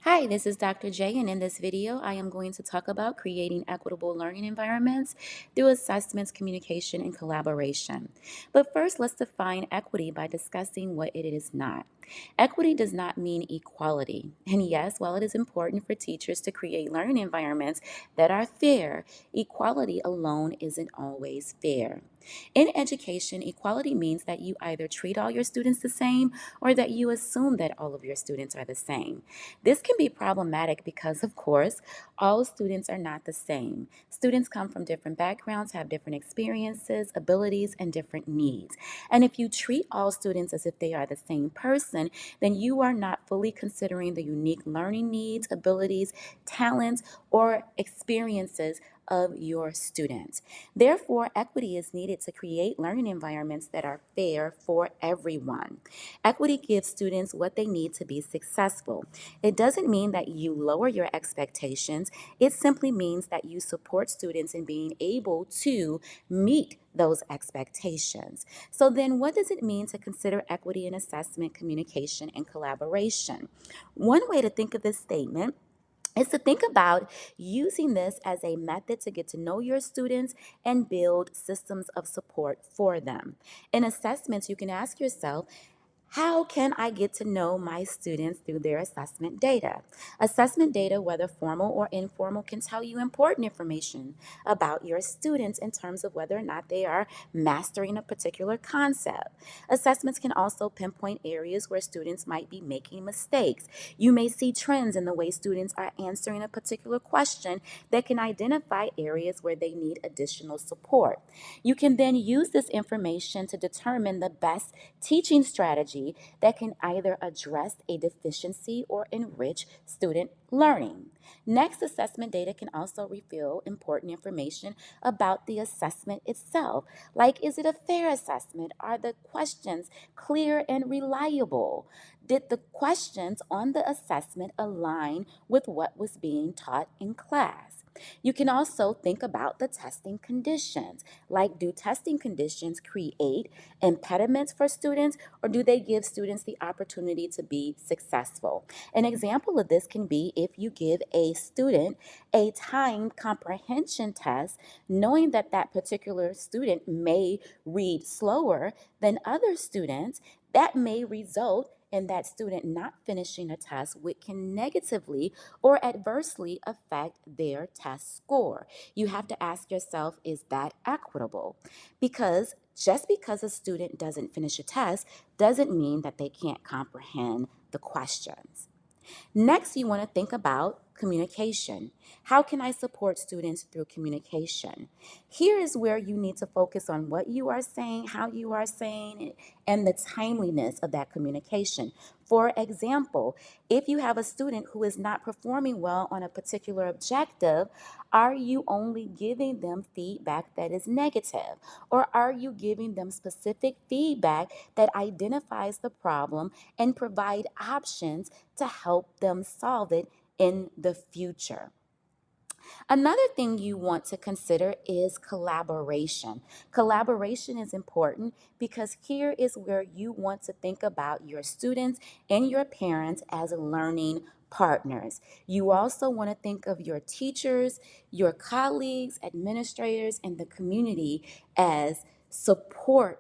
Hi, this is Dr. J, and in this video, I am going to talk about creating equitable learning environments through assessments, communication, and collaboration. But first, let's define equity by discussing what it is not. Equity does not mean equality. And yes, while it is important for teachers to create learning environments that are fair, equality alone isn't always fair. In education, equality means that you either treat all your students the same or that you assume that all of your students are the same. This can be problematic because, of course, all students are not the same. Students come from different backgrounds, have different experiences, abilities, and different needs. And if you treat all students as if they are the same person, then you are not fully considering the unique learning needs, abilities, talents, or experiences of your students. Therefore, equity is needed to create learning environments that are fair for everyone. Equity gives students what they need to be successful. It doesn't mean that you lower your expectations. It simply means that you support students in being able to meet those expectations. So then what does it mean to consider equity in assessment, communication, and collaboration? One way to think of this statement is to think about using this as a method to get to know your students and build systems of support for them. In assessments, you can ask yourself, how can I get to know my students through their assessment data? Assessment data, whether formal or informal, can tell you important information about your students in terms of whether or not they are mastering a particular concept. Assessments can also pinpoint areas where students might be making mistakes. You may see trends in the way students are answering a particular question that can identify areas where they need additional support. You can then use this information to determine the best teaching strategy that can either address a deficiency or enrich student learning. Next, assessment data can also reveal important information about the assessment itself. Like, is it a fair assessment? Are the questions clear and reliable? Did the questions on the assessment align with what was being taught in class? You can also think about the testing conditions. Like, do testing conditions create impediments for students, or do they give students the opportunity to be successful? An example of this can be if you give a student a timed comprehension test, knowing that that particular student may read slower than other students, that may result in that student not finishing a test, which can negatively or adversely affect their test score. You have to ask yourself, is that equitable? Because just because a student doesn't finish a test doesn't mean that they can't comprehend the questions. Next, you want to think about communication. How can I support students through communication? Here is where you need to focus on what you are saying, how you are saying it, and the timeliness of that communication. For example, if you have a student who is not performing well on a particular objective, are you only giving them feedback that is negative? Or are you giving them specific feedback that identifies the problem and provide options to help them solve it in the future? Another thing you want to consider is collaboration. Collaboration is important because here is where you want to think about your students and your parents as learning partners. You also want to think of your teachers, your colleagues, administrators, and the community as support